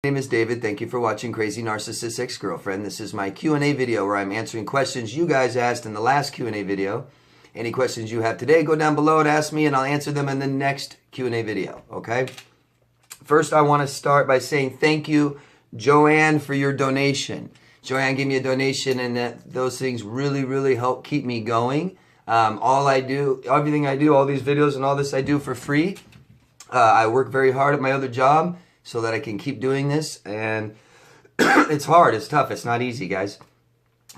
My name is David. Thank you for watching Crazy Narcissist Ex-Girlfriend. This is my Q&A video where I'm answering questions you guys asked in the last Q&A video. Any questions you have today, go down below and ask me, and I'll answer them in the next Q&A video, okay? First, I want to start by saying thank you, Joanne, for your donation. Joanne gave me a donation, and those things really help keep me going. Everything I do, all these videos and all this I do for free. I work very hard at my other job so that I can keep doing this, and it's hard, it's tough, it's not easy, guys.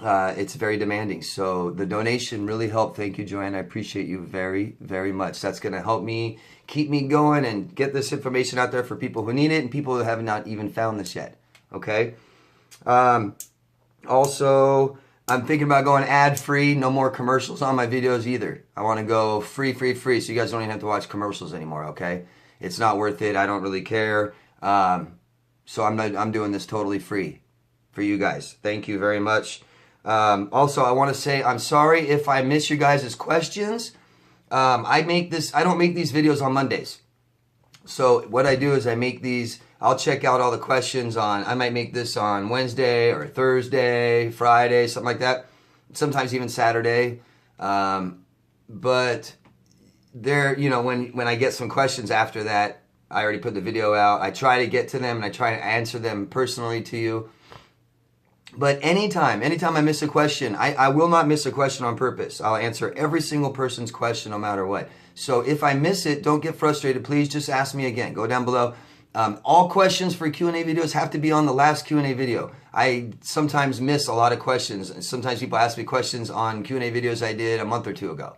It's very demanding, so the donation really helped. Thank you, Joanne. I appreciate you very much. That's going to help me keep me going and get this information out there for people who need it and people who have not even found this yet, okay? Also, I'm thinking about going ad-free, no more commercials on my videos either. I want to go free, so you guys don't even have to watch commercials anymore, okay? It's not worth it. I don't really care. So I'm doing this totally free for you guys. Thank you very much. Also, I want to say I'm sorry if I miss you guys' questions. I don't make these videos on Mondays. So what I do is I'll check out all the questions I might make this on Wednesday or Thursday, Friday, something like that. Sometimes even Saturday. But when I get some questions after that, I already put the video out. I try to get to them and I try to answer them personally to you. But anytime I miss a question, I will not miss a question on purpose. I'll answer every single person's question no matter what. So if I miss it, don't get frustrated. Please just ask me again. Go down below. All questions for Q&A videos have to be on the last Q&A video. I sometimes miss a lot of questions. Sometimes people ask me questions on Q&A videos I did a month or two ago.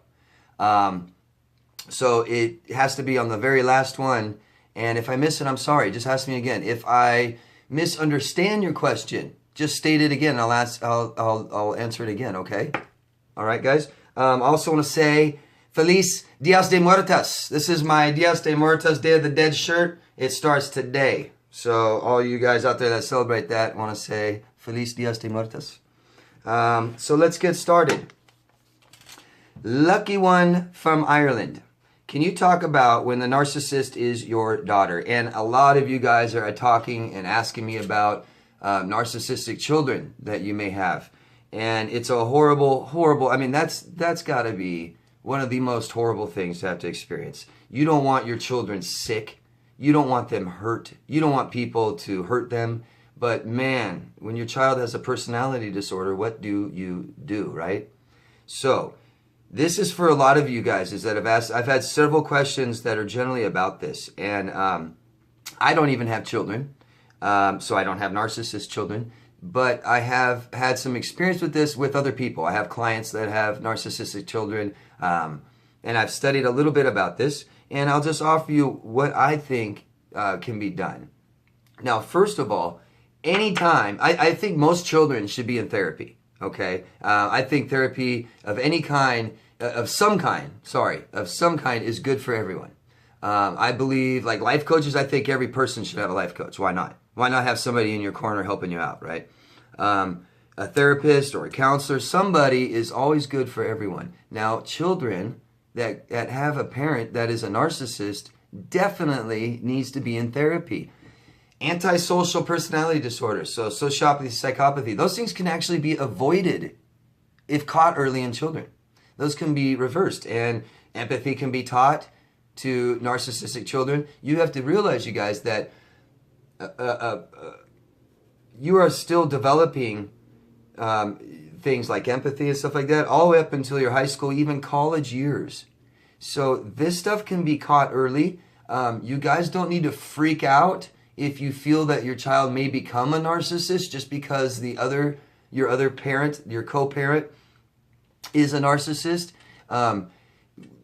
So it has to be on the very last one. And if I miss it, I'm sorry. Just ask me again. If I misunderstand your question, just state it again. I'll answer it again, okay? All right, guys. I also want to say Feliz Dias de Muertos. This is my Dias de Muertos, Day of the Dead shirt. It starts today. So all you guys out there that celebrate that want to say Feliz Dias de Muertos. So let's get started. Lucky one from Ireland. Can you talk about when the narcissist is your daughter? And a lot of you guys are talking and asking me about narcissistic children that you may have. And it's a horrible, I mean, that's got to be one of the most horrible things to have to experience. You don't want your children sick. You don't want them hurt. You don't want people to hurt them. But man, when your child has a personality disorder, what do you do, right? So this is for a lot of you guys that have asked. I've had several questions that are generally about this. And I don't even have children. So I don't have narcissist children. But I have had some experience with this with other people. I have clients that have narcissistic children. And I've studied a little bit about this. And I'll just offer you what I think can be done. Now, first of all, anytime, I think most children should be in therapy. Okay, I think therapy of any kind, of some kind is good for everyone. I believe, like life coaches, I think every person should have a life coach. Why not? Why not have somebody in your corner helping you out, right? A therapist or a counselor, somebody is always good for everyone. Now, children that have a parent that is a narcissist definitely needs to be in therapy. Antisocial personality disorders, so sociopathy, psychopathy, those things can actually be avoided if caught early in children. Those can be reversed, and empathy can be taught to narcissistic children. You have to realize, you guys, that you are still developing things like empathy and stuff like that all the way up until your high school, even college years. So this stuff can be caught early. You guys don't need to freak out if you feel that your child may become a narcissist just because your other parent, your co-parent, is a narcissist.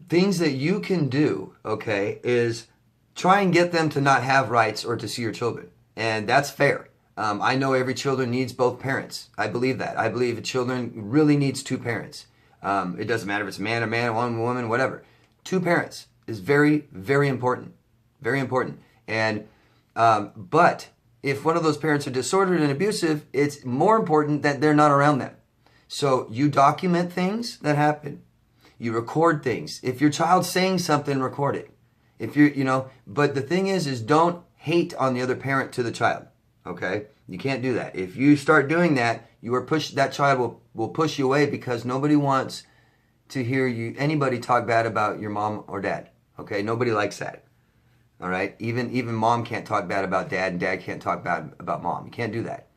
Things that you can do, okay, is try and get them to not have rights or to see your children. And that's fair. I know every children needs both parents. I believe that. I believe a children really needs two parents. It doesn't matter if it's a man, one woman, whatever. Two parents is very important. Very important. And but if one of those parents are disordered and abusive, it's more important that they're not around them. So you document things that happen. You record things. If your child's saying something, record it. If you're, but the thing is don't hate on the other parent to the child. Okay? You can't do that. If you start doing that, that child will push you away, because nobody wants to hear anybody talk bad about your mom or dad. Okay? Nobody likes that. All right? Even mom can't talk bad about dad, and dad can't talk bad about mom. You can't do that.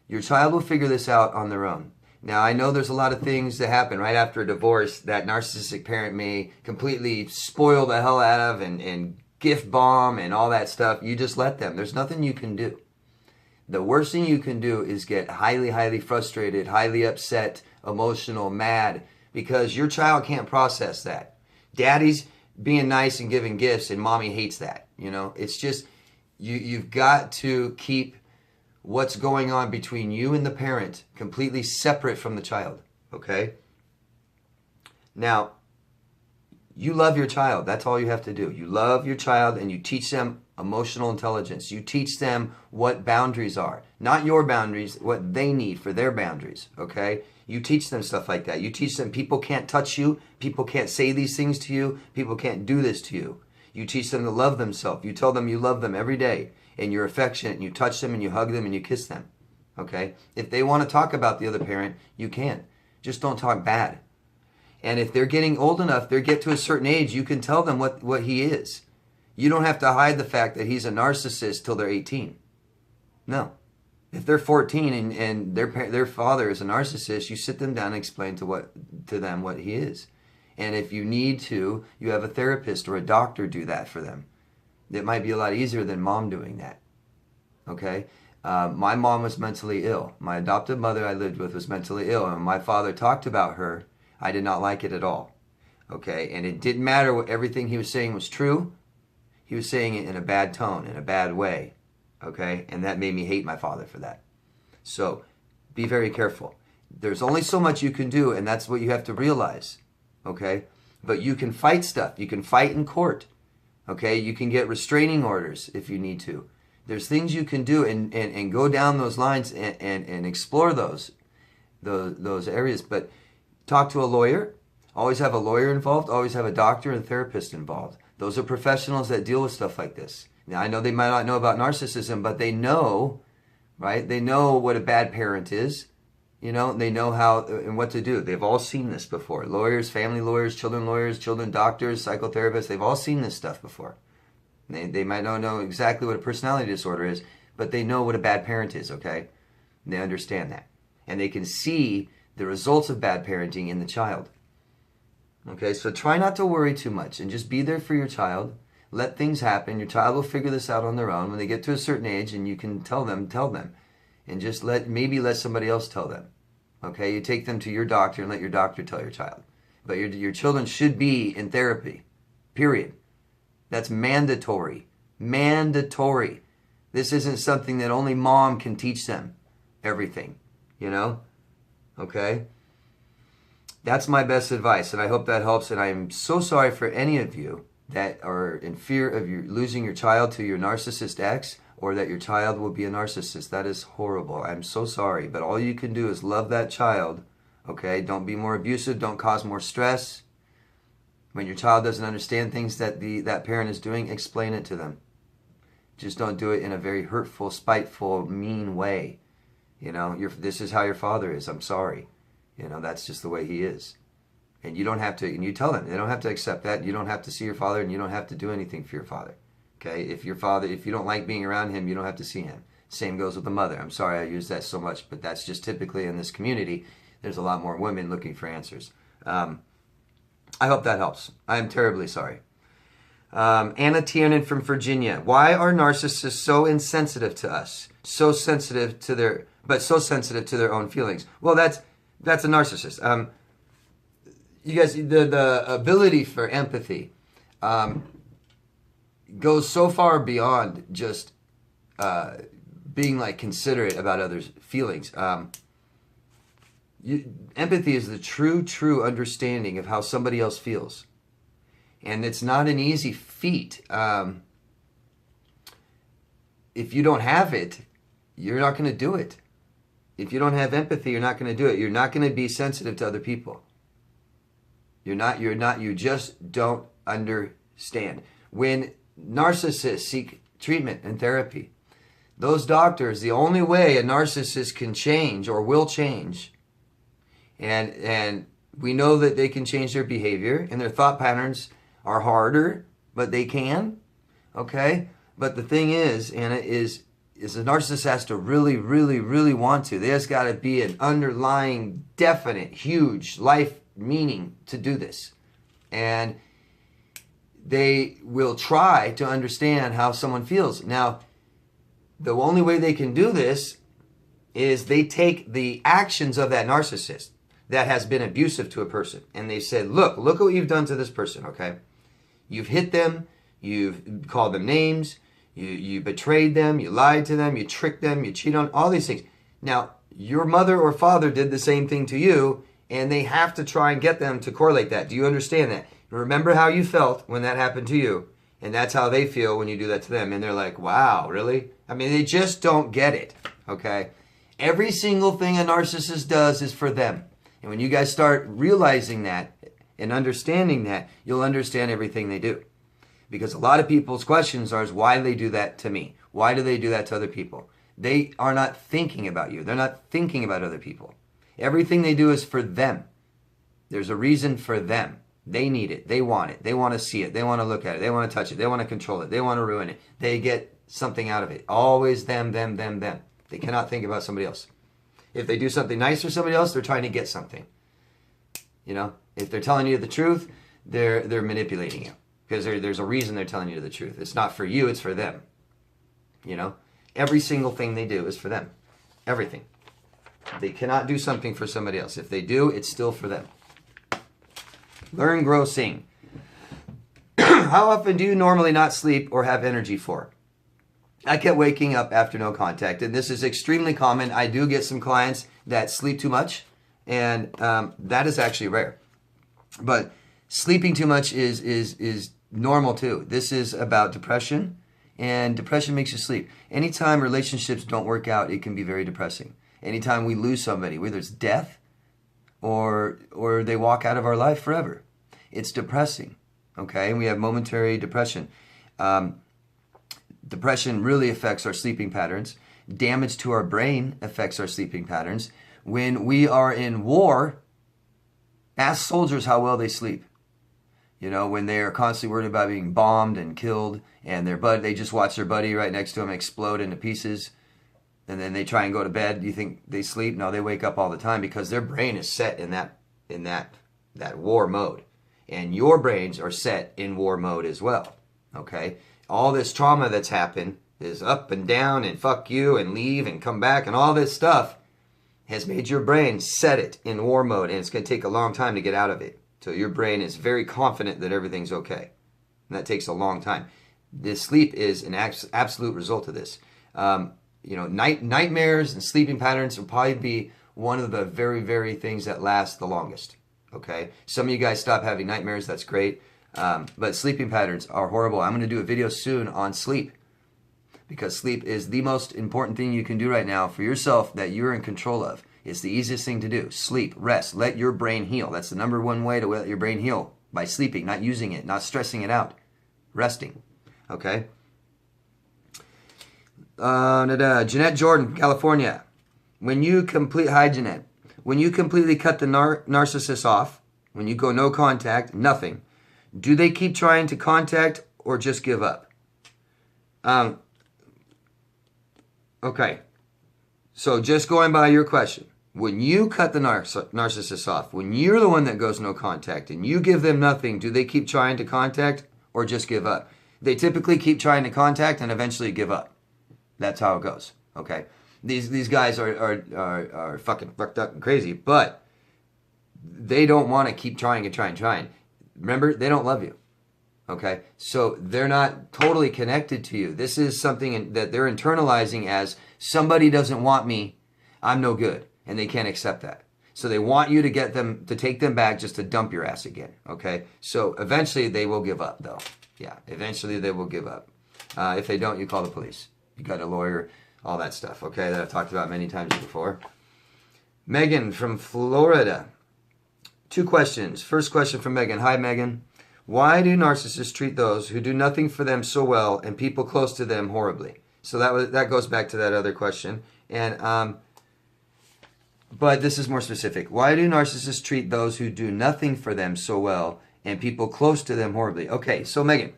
Your child will figure this out on their own. Now, I know there's a lot of things that happen right after a divorce that narcissistic parent may completely spoil the hell out of and gift bomb and all that stuff. You just let them. There's nothing you can do. The worst thing you can do is get highly, highly frustrated, highly upset, emotional, mad, because your child can't process that. Daddy's being nice and giving gifts, and mommy hates that. You know, it's just, you've got to keep what's going on between you and the parent completely separate from the child, okay? Now, you love your child. That's all you have to do. You love your child, and you teach them emotional intelligence. You teach them what boundaries are. Not your boundaries, what they need for their boundaries, okay? You teach them stuff like that. You teach them people can't touch you. People can't say these things to you. People can't do this to you. You teach them to love themselves. You tell them you love them every day, and you're affectionate, and you touch them, and you hug them, and you kiss them, okay? If they want to talk about the other parent, you can. Just don't talk bad. And if they're getting old enough, they get to a certain age, you can tell them what he is. You don't have to hide the fact that he's a narcissist till they're 18. No. If they're 14 and their father is a narcissist, you sit them down and explain to them what he is. And if you need to, you have a therapist or a doctor do that for them. It might be a lot easier than mom doing that. Okay? My mom was mentally ill. My adoptive mother I lived with was mentally ill. And when my father talked about her, I did not like it at all. Okay? And it didn't matter what everything he was saying was true. He was saying it in a bad tone, in a bad way. Okay? And that made me hate my father for that. So, be very careful. There's only so much you can do, and that's what you have to realize. Okay? But you can fight stuff. You can fight in court. Okay? You can get restraining orders if you need to. There's things you can do and go down those lines and explore those areas. But talk to a lawyer. Always have a lawyer involved. Always have a doctor and therapist involved. Those are professionals that deal with stuff like this. Now, I know they might not know about narcissism, but they know, right? They know what a bad parent is. You know, they know how and what to do. They've all seen this before. Lawyers, family lawyers, children doctors, psychotherapists, they've all seen this stuff before. They might not know exactly what a personality disorder is, but they know what a bad parent is, okay? And they understand that. And they can see the results of bad parenting in the child. Okay, so try not to worry too much and just be there for your child. Let things happen. Your child will figure this out on their own. When they get to a certain age and you can tell them. And just maybe let somebody else tell them. Okay, you take them to your doctor and let your doctor tell your child. But your children should be in therapy, period. That's mandatory. Mandatory. This isn't something that only mom can teach them everything, you know? Okay? That's my best advice, and I hope that helps. And I am so sorry for any of you that are in fear of losing your child to your narcissist ex, or that your child will be a narcissist. That is horrible. I'm so sorry. But all you can do is love that child, okay? Don't be more abusive. Don't cause more stress. When your child doesn't understand things that that parent is doing, explain it to them. Just don't do it in a very hurtful, spiteful, mean way. You know, this is how your father is. I'm sorry. You know, that's just the way he is. And you don't have to, and you tell them, they don't have to accept that. You don't have to see your father, and you don't have to do anything for your father. Okay? If you don't like being around him, you don't have to see him. Same goes with the mother. I'm sorry I use that so much, but that's just typically in this community. There's a lot more women looking for answers. I hope that helps. I am terribly sorry. Anna Tiernan from Virginia. Why are narcissists so insensitive to us? So sensitive to their own feelings? Well, that's a narcissist. You guys, the ability for empathy goes so far beyond just being like considerate about others' feelings. Empathy is the true understanding of how somebody else feels. And it's not an easy feat. If you don't have it, you're not going to do it. If you don't have empathy, you're not going to do it. You're not going to be sensitive to other people. You just don't understand. When narcissists seek treatment and therapy, Those doctors, the only way a narcissist can change or will change, and we know that they can change their behavior and their thought patterns are harder, but they can, okay? But the thing is, and it is the narcissist has to really, really, really want to. There's got to be an underlying, definite, huge life meaning to do this. And they will try to understand how someone feels. Now, the only way they can do this is they take the actions of that narcissist that has been abusive to a person. And they said, look what you've done to this person, okay? You've hit them, you've called them names, you betrayed them, you lied to them, you tricked them, you cheated on, all these things. Now, your mother or father did the same thing to you, and they have to try and get them to correlate that. Do you understand that? Remember how you felt when that happened to you, and that's how they feel when you do that to them. And they're like, wow, really? I mean, they just don't get it, okay? Every single thing a narcissist does is for them. And when you guys start realizing that and understanding that, you'll understand everything they do. Because a lot of people's questions are, why do they do that to me? Why do they do that to other people? They are not thinking about you. They're not thinking about other people. Everything they do is for them. There's a reason for them. They need it. They want it. They want to see it. They want to look at it. They want to touch it. They want to control it. They want to ruin it. They get something out of it. Always them, them, them, them. They cannot think about somebody else. If they do something nice for somebody else, they're trying to get something. You know, if they're telling you the truth, they're manipulating you. Because there's a reason they're telling you the truth. It's not for you, it's for them. You know, every single thing they do is for them. Everything. They cannot do something for somebody else. If they do, it's still for them. Learn, grow, sing. How often do you normally not sleep or have energy for? I kept waking up after no contact, and this is extremely common. I do get some clients that sleep too much, and that is actually rare. But sleeping too much is normal too. This is about depression, and depression makes you sleep. Anytime relationships don't work out, it can be very depressing. Anytime we lose somebody, whether it's death or they walk out of our life forever, it's depressing. Okay, and we have momentary depression. Depression really affects our sleeping patterns. Damage to our brain affects our sleeping patterns. When we are in war, ask soldiers how well they sleep. You know, when they are constantly worried about being bombed and killed, and they just watch their buddy right next to them explode into pieces, and then they try and go to bed. Do you think they sleep? No, they wake up all the time because their brain is set in that war mode. And your brains are set in war mode as well. Okay? All this trauma that's happened is up and down and fuck you and leave and come back and all this stuff has made your brain set it in war mode, and it's going to take a long time to get out of it. So your brain is very confident that everything's okay. And that takes a long time. This sleep is an absolute result of this. You know, nightmares and sleeping patterns will probably be one of the very, very things that last the longest. Okay? Some of you guys stop having nightmares. That's great. But sleeping patterns are horrible. I'm going to do a video soon on sleep, because sleep is the most important thing you can do right now for yourself that you're in control of. It's the easiest thing to do. Sleep, rest, let your brain heal. That's the number one way to let your brain heal, by sleeping, not using it, not stressing it out, resting. Okay? Jeanette Jordan, California. Hi Jeanette. When you completely cut the narcissist off, when you go no contact, nothing, do they keep trying to contact or just give up? Okay. So just going by your question, when you cut the narcissist off, when you're the one that goes no contact and you give them nothing, do they keep trying to contact or just give up? They typically keep trying to contact and eventually give up. That's how it goes. Okay. These guys are fucking fucked up and crazy, but they don't want to keep trying and trying. Remember, they don't love you. Okay? So they're not totally connected to you. This is something that they're internalizing as, somebody doesn't want me, I'm no good. And they can't accept that. So they want you to get them, to take them back just to dump your ass again. Okay? So eventually they will give up though. Yeah, eventually they will give up. If they don't, you call the police. You got a lawyer, all that stuff, okay, that I've talked about many times before. Megan from Florida. 2 questions. First question from Megan. Hi, Megan. Why do narcissists treat those who do nothing for them so well and people close to them horribly? So that goes back to that other question. And but this is more specific. Why do narcissists treat those who do nothing for them so well and people close to them horribly? Okay, so Megan,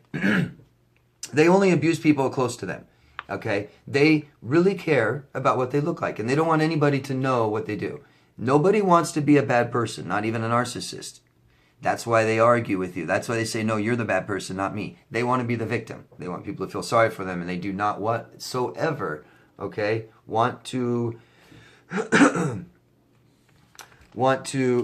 they only abuse people close to them. Okay, they really care about what they look like, and they don't want anybody to know what they do. Nobody wants to be a bad person, not even a narcissist. That's why they argue with you. That's why they say, no, you're the bad person, not me. They want to be the victim. They want people to feel sorry for them, and they do not whatsoever, okay, want to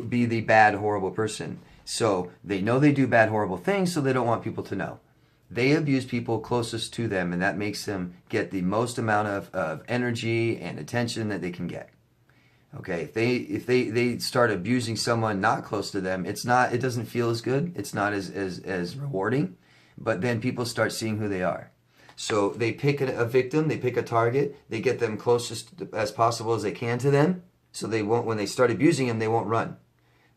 be the bad, horrible person. So they know they do bad, horrible things, so they don't want people to know. They abuse people closest to them, and that makes them get the most amount of energy and attention that they can get. Okay, if they start abusing someone not close to them, it doesn't feel as good. It's not as rewarding. But then people start seeing who they are. So they pick a victim, they pick a target, they get them closest as possible as they can to them. So they won't, when they start abusing them, they won't run.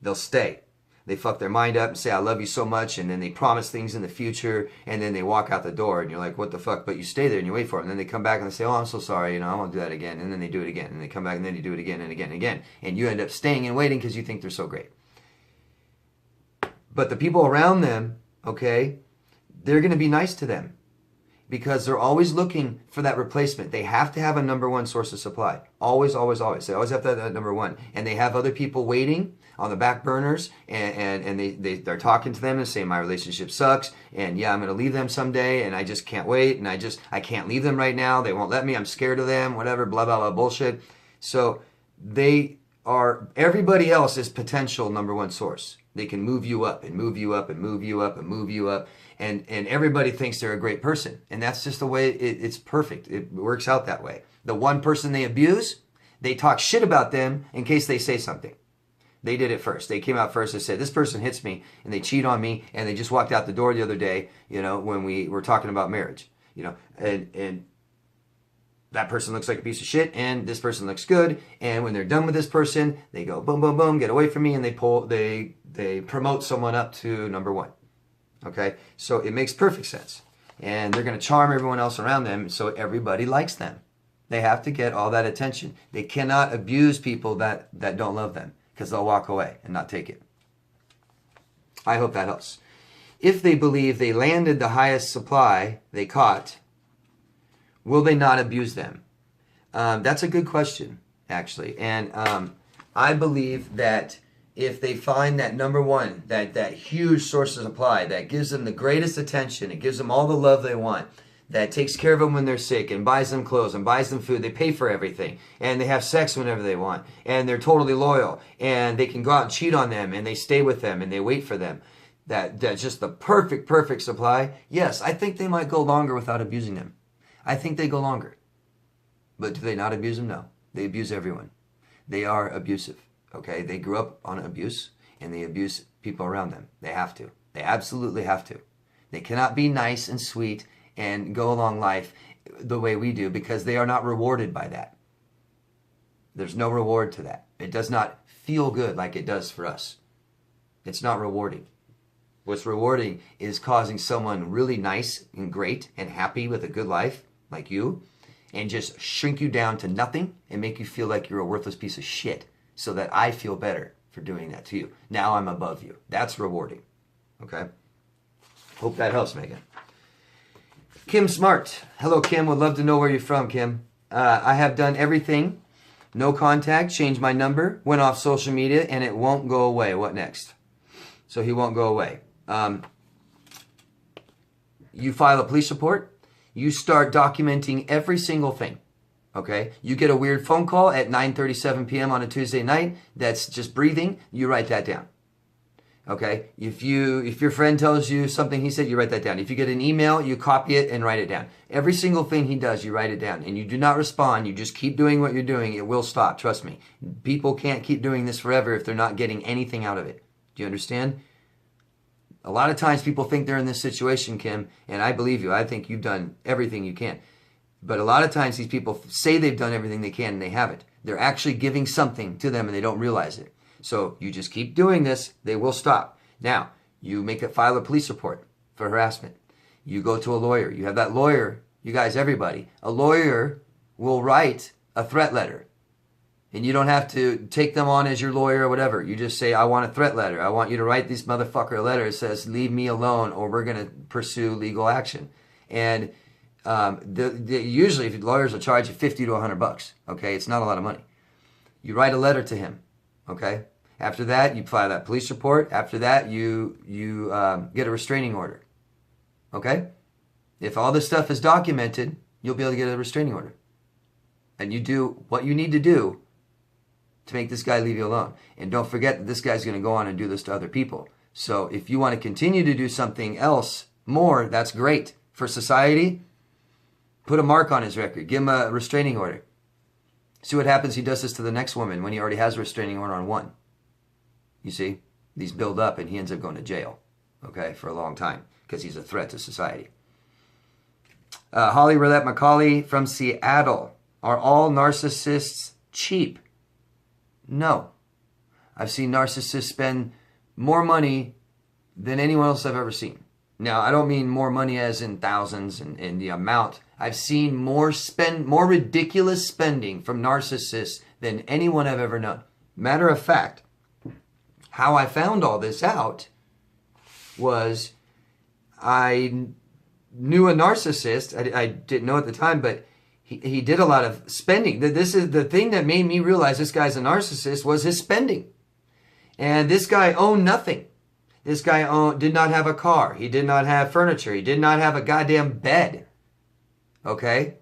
They'll stay. They fuck their mind up and say, I love you so much, and then they promise things in the future, and then they walk out the door, and you're like, what the fuck? But you stay there and you wait for them. And then they come back and they say, oh, I'm so sorry, I won't do that again. And then they do it again, and they come back and then they do it again and again and again. And you end up staying and waiting because you think they're so great. But the people around them, okay, they're going to be nice to them because they're always looking for that replacement. They have to have a number one source of supply. Always, always, always. They always have to have that number one. And they have other people waiting on the back burners, and they're talking to them and saying, my relationship sucks, and yeah, I'm going to leave them someday, and I just can't wait, and I can't leave them right now. They won't let me. I'm scared of them, whatever, blah, blah, blah, bullshit. So everybody else is potential number one source. They can move you up and move you up and move you up and move you up. And everybody thinks they're a great person. And that's just the way it's perfect. It works out that way. The one person they abuse, they talk shit about them in case they say something. They did it first. They came out first and said, this person hits me and they cheat on me, and they just walked out the door the other day, when we were talking about marriage, and that person looks like a piece of shit and this person looks good. And when they're done with this person, they go, boom, boom, boom, get away from me. And they promote someone up to number one. Okay, so it makes perfect sense. And they're going to charm everyone else around them so everybody likes them. They have to get all that attention. They cannot abuse people that don't love them because they'll walk away and not take it. I hope that helps. If they believe they landed the highest supply they caught, will they not abuse them? That's a good question, actually. And I believe that if they find that number one, that huge source of supply that gives them the greatest attention, it gives them all the love they want, that takes care of them when they're sick and buys them clothes and buys them food, they pay for everything, and they have sex whenever they want, and they're totally loyal, and they can go out and cheat on them, and they stay with them, and they wait for them, that's just the perfect supply, yes, I think they might go longer without abusing them. I think they go longer. But do they not abuse them? No. They abuse everyone. They are abusive. Okay, they grew up on abuse, and they abuse people around them. They have to. They absolutely have to. They cannot be nice and sweet and go along life the way we do because they are not rewarded by that. There's no reward to that. It does not feel good like it does for us. It's not rewarding. What's rewarding is causing someone really nice and great and happy with a good life, like you, and just shrink you down to nothing and make you feel like you're a worthless piece of shit. So that I feel better for doing that to you. Now I'm above you. That's rewarding. Okay? Hope that helps, Megan. Kim Smart. Hello, Kim. Would love to know where you're from, Kim. I have done everything. No contact. Changed my number. Went off social media, and it won't go away. What next? So he won't go away. You file a police report. You start documenting every single thing. Okay, you get a weird phone call at 9:37 p.m. on a Tuesday night that's just breathing, you write that down. Okay, if your friend tells you something he said, you write that down. If you get an email, you copy it and write it down. Every single thing he does, you write it down. And you do not respond, you just keep doing what you're doing. It will stop, trust me. People can't keep doing this forever if they're not getting anything out of it. Do you understand? A lot of times people think they're in this situation, Kim, and I believe you. I think you've done everything you can. But a lot of times these people say they've done everything they can and they haven't. They're actually giving something to them and they don't realize it. So you just keep doing this, they will stop. Now, you file a police report for harassment. You go to a lawyer. You have that lawyer You guys, everybody. A lawyer will write a threat letter. And you don't have to take them on as your lawyer or whatever. You just say, I want a threat letter. I want you to write this motherfucker a letter that says, leave me alone or we're going to pursue legal action. And usually if lawyers will charge you 50 to $100, okay? It's not a lot of money. You write a letter to him, okay? After that, you file that police report. After that, you get a restraining order, okay? If all this stuff is documented, you'll be able to get a restraining order. And you do what you need to do to make this guy leave you alone. And don't forget that this guy's going to go on and do this to other people. So if you want to continue to do something else more, that's great. For society, put a mark on his record. Give him a restraining order. See what happens. He does this to the next woman when he already has a restraining order on one. You see? These build up and he ends up going to jail, okay, for a long time because he's a threat to society. Holly Roulette McCauley from Seattle. Are all narcissists cheap? No. I've seen narcissists spend more money than anyone else I've ever seen. Now, I don't mean more money as in thousands and the amount. I've seen more ridiculous spending from narcissists than anyone I've ever known. Matter of fact, how I found all this out was I knew a narcissist. I didn't know at the time, but he did a lot of spending. This is the thing that made me realize this guy's a narcissist was his spending. And this guy owned nothing. This guy did not have a car. He did not have furniture. He did not have a goddamn bed. Okay?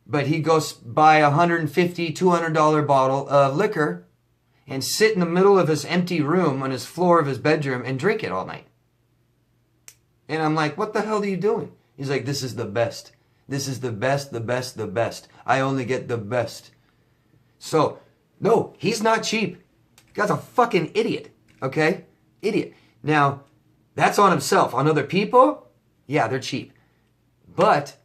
But he goes buy a $150, $200 bottle of liquor and sit in the middle of his empty room on his floor of his bedroom and drink it all night. And I'm like, what the hell are you doing? He's like, this is the best. This is the best, the best, the best. I only get the best. So, no, he's not cheap. The guy's a fucking idiot, okay? Idiot. Now, that's on himself. On other people, yeah, they're cheap. But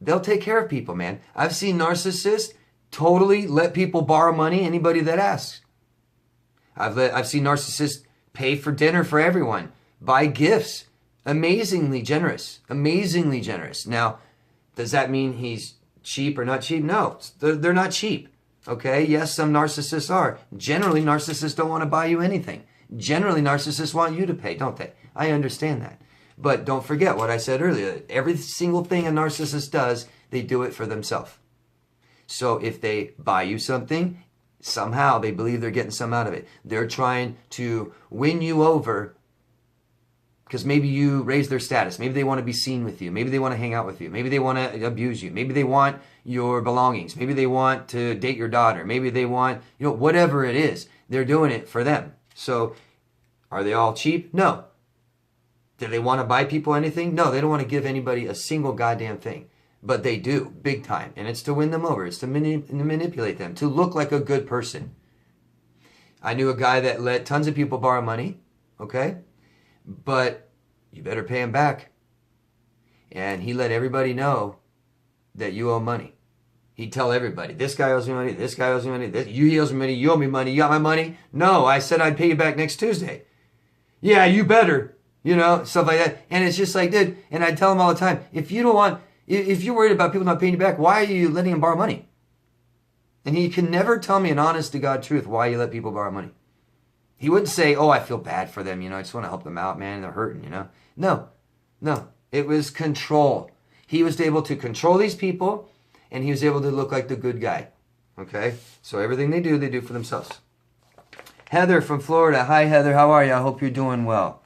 they'll take care of people, man. I've seen narcissists totally let people borrow money, anybody that asks. I've seen narcissists pay for dinner for everyone, buy gifts. Amazingly generous. Amazingly generous. Now, does that mean he's cheap or not cheap? No, they're not cheap. Okay, yes, some narcissists are. Generally, narcissists don't want to buy you anything. Generally, narcissists want you to pay, don't they? I understand that. But don't forget what I said earlier. Every single thing a narcissist does, they do it for themselves. So if they buy you something, somehow they believe they're getting some out of it. They're trying to win you over because maybe you raise their status. Maybe they want to be seen with you. Maybe they want to hang out with you. Maybe they want to abuse you. Maybe they want your belongings. Maybe they want to date your daughter. Maybe they want, whatever it is. They're doing it for them. So are they all cheap? No. Do they want to buy people anything? No, they don't want to give anybody a single goddamn thing. But they do, big time. And it's to win them over. It's to manipulate them, to look like a good person. I knew a guy that let tons of people borrow money, okay? But you better pay him back. And he let everybody know that you owe money. He'd tell everybody, this guy owes me money, this guy owes me money, he owes me money, you owe me money, you got my money? No, I said I'd pay you back next Tuesday. Yeah, you better. Stuff like that. And it's just like, dude, and I tell him all the time, if you're worried about people not paying you back, why are you letting them borrow money? And he can never tell me an honest to God truth why you let people borrow money. He wouldn't say, oh, I feel bad for them, I just want to help them out, man, they're hurting, No. It was control. He was able to control these people, and he was able to look like the good guy. Okay? So everything they do for themselves. Heather from Florida. Hi, Heather. How are you? I hope you're doing well.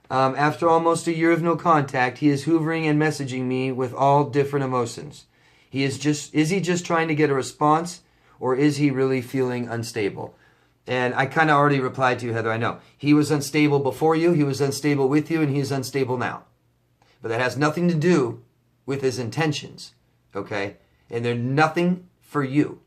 After almost a year of no contact, he is hoovering and messaging me with all different emotions. Is he just trying to get a response, or is he really feeling unstable? And I kind of already replied to you, Heather, I know. He was unstable before you, he was unstable with you, and he's unstable now. But that has nothing to do with his intentions, okay? And they're nothing for you.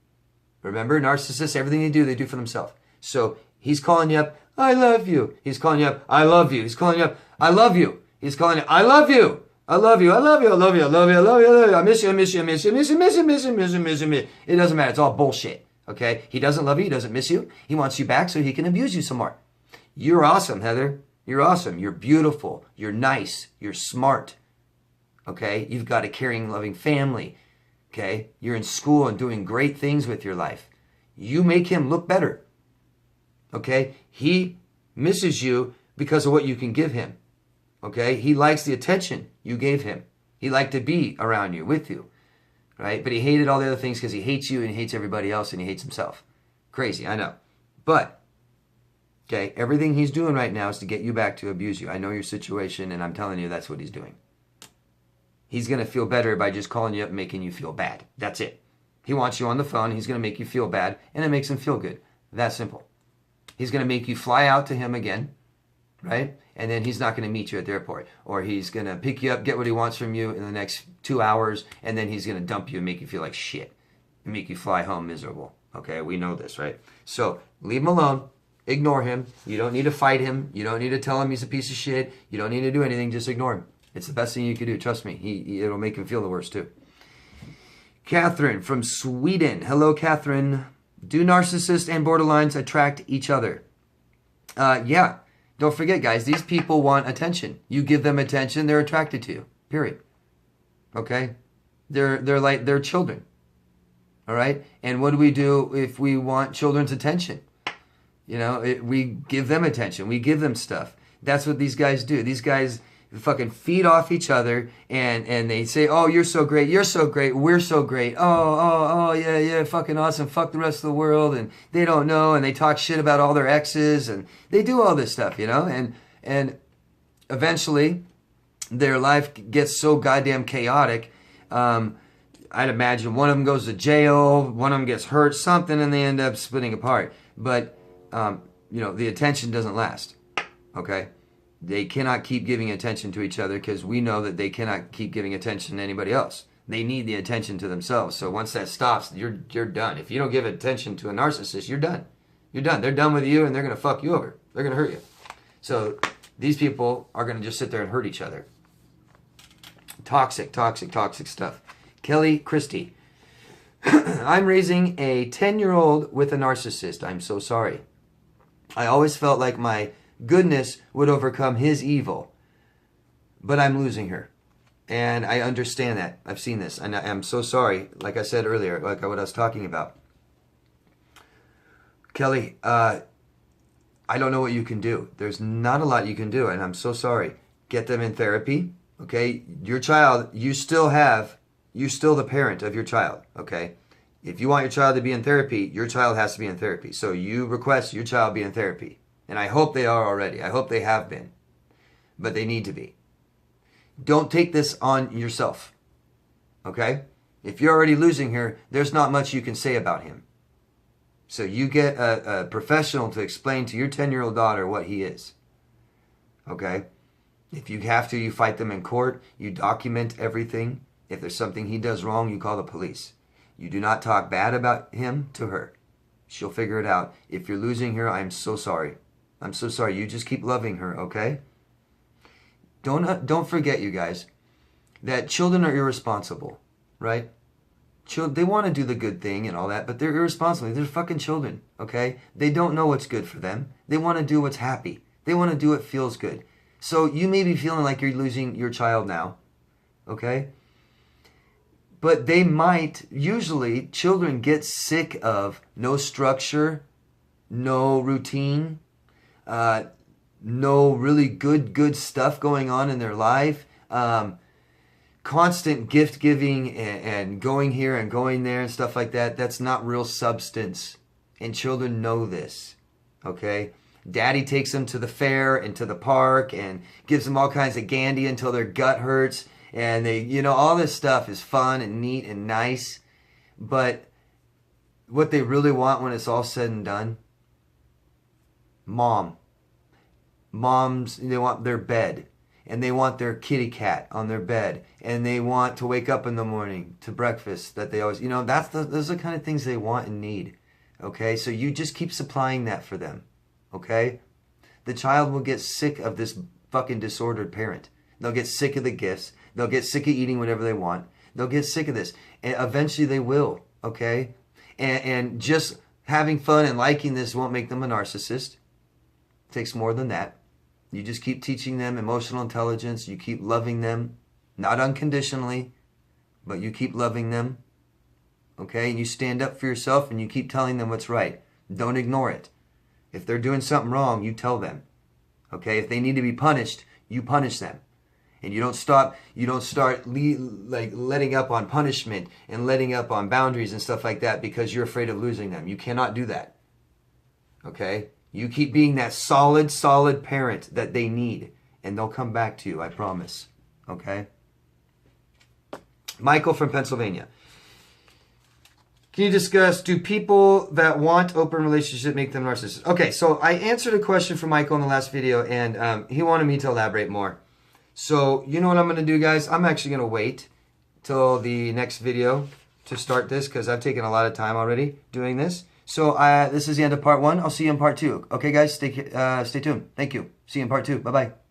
Remember, narcissists, everything they do for themselves. So he's calling you up, I love you. He's calling you up, I love you. He's calling you up, I love you. He's calling you, I love you. I love you, I love you, I love you, I love you, I love you, I love you. I miss you, I miss you, I miss you, I miss you, I miss you, I miss you, I miss you, I miss you, I miss you. It doesn't matter, it's all bullshit. Okay? He doesn't love you. He doesn't miss you. He wants you back so he can abuse you some more. You're awesome, Heather. You're awesome. You're beautiful. You're nice. You're smart. Okay? You've got a caring, loving family. Okay? You're in school and doing great things with your life. You make him look better. Okay? He misses you because of what you can give him. Okay? He likes the attention you gave him. He liked to be around you, with you. Right? But he hated all the other things because he hates you and he hates everybody else and he hates himself. Crazy, I know. But, okay, everything he's doing right now is to get you back to abuse you. I know your situation, and I'm telling you that's what he's doing. He's going to feel better by just calling you up and making you feel bad. That's it. He wants you on the phone. He's going to make you feel bad, and it makes him feel good. That simple. He's going to make you fly out to him again, right? And then he's not going to meet you at the airport. Or he's going to pick you up, get what he wants from you in the next 2 hours, and then he's going to dump you and make you feel like shit. And make you fly home miserable. Okay, we know this, right? So, leave him alone. Ignore him. You don't need to fight him. You don't need to tell him he's a piece of shit. You don't need to do anything. Just ignore him. It's the best thing you can do. Trust me. It'll make him feel the worst, too. Catherine from Sweden. Hello, Catherine. Do narcissists and borderlines attract each other? Yeah. Don't forget, guys, these people want attention. You give them attention, they're attracted to you. Period. Okay? They're children. All right? And what do we do if we want children's attention? You know, we give them attention. We give them stuff. That's what these guys do. These guys fucking feed off each other and they say, oh, you're so great. You're so great. We're so great. Oh, yeah, fucking awesome. Fuck the rest of the world. And they don't know. And they talk shit about all their exes. And they do all this stuff, you know. And eventually their life gets so goddamn chaotic. I'd imagine one of them goes to jail. One of them gets hurt, something, and they end up splitting apart. But you know, the attention doesn't last, okay? They cannot keep giving attention to each other because we know that they cannot keep giving attention to anybody else. They need the attention to themselves. So once that stops, you're done. If you don't give attention to a narcissist, you're done. You're done. They're done with you and they're going to fuck you over. They're going to hurt you. So these people are going to just sit there and hurt each other. Toxic stuff. Kelly Christie. I'm raising a 10-year-old with a narcissist. I'm so sorry. I always felt like my goodness would overcome his evil. But I'm losing her. And I understand that. I've seen this. And I'm so sorry. Like I said earlier, like what I was talking about. Kelly, I don't know what you can do. There's not a lot you can do. And I'm so sorry. Get them in therapy. Okay? Your child, you're still the parent of your child. Okay? If you want your child to be in therapy, your child has to be in therapy. So you request your child be in therapy. And I hope they are already. I hope they have been. But they need to be. Don't take this on yourself. Okay? If you're already losing her, there's not much you can say about him. So you get a professional to explain to your 10-year-old daughter what he is. Okay? If you have to, you fight them in court. You document everything. If there's something he does wrong, you call the police. You do not talk bad about him to her. She'll figure it out. If you're losing her, I'm so sorry. I'm so sorry. You just keep loving her, okay? Don't forget, you guys, that children are irresponsible, right? They want to do the good thing and all that, but they're irresponsible. They're fucking children, okay? They don't know what's good for them. They want to do what's happy. They want to do what feels good. So you may be feeling like you're losing your child now, okay? But they might, usually, children get sick of no structure, no routine, no really good stuff going on in their life, constant gift giving and going here and going there and stuff like that. That's not real substance. And children know this, okay? Daddy takes them to the fair and to the park and gives them all kinds of candy until their gut hurts. And they, you know, all this stuff is fun and neat and nice. But what they really want when it's all said and done, moms, they want their bed. And they want their kitty cat on their bed. And they want to wake up in the morning to breakfast that they always, you know, those are the kind of things they want and need. Okay, so you just keep supplying that for them. Okay? The child will get sick of this fucking disordered parent. They'll get sick of the gifts. They'll get sick of eating whatever they want. They'll get sick of this. And eventually they will. Okay? And just having fun and liking this won't make them a narcissist. It takes more than that. You just keep teaching them emotional intelligence. You keep loving them. Not unconditionally, but you keep loving them. Okay? And you stand up for yourself and you keep telling them what's right. Don't ignore it. If they're doing something wrong, you tell them. Okay? If they need to be punished, you punish them. And you don't start like letting up on punishment and letting up on boundaries and stuff like that because you're afraid of losing them. You cannot do that. Okay? You keep being that solid parent that they need, and they'll come back to you, I promise. Okay? Michael from Pennsylvania. Can you discuss, do people that want open relationship make them narcissists? Okay, so I answered a question from Michael in the last video, and he wanted me to elaborate more. So, you know what I'm going to do, guys? I'm actually going to wait till the next video to start this because I've taken a lot of time already doing this. So, this is the end of part 1. I'll see you in part 2. Okay, guys? Stay tuned. Thank you. See you in part 2. Bye-bye.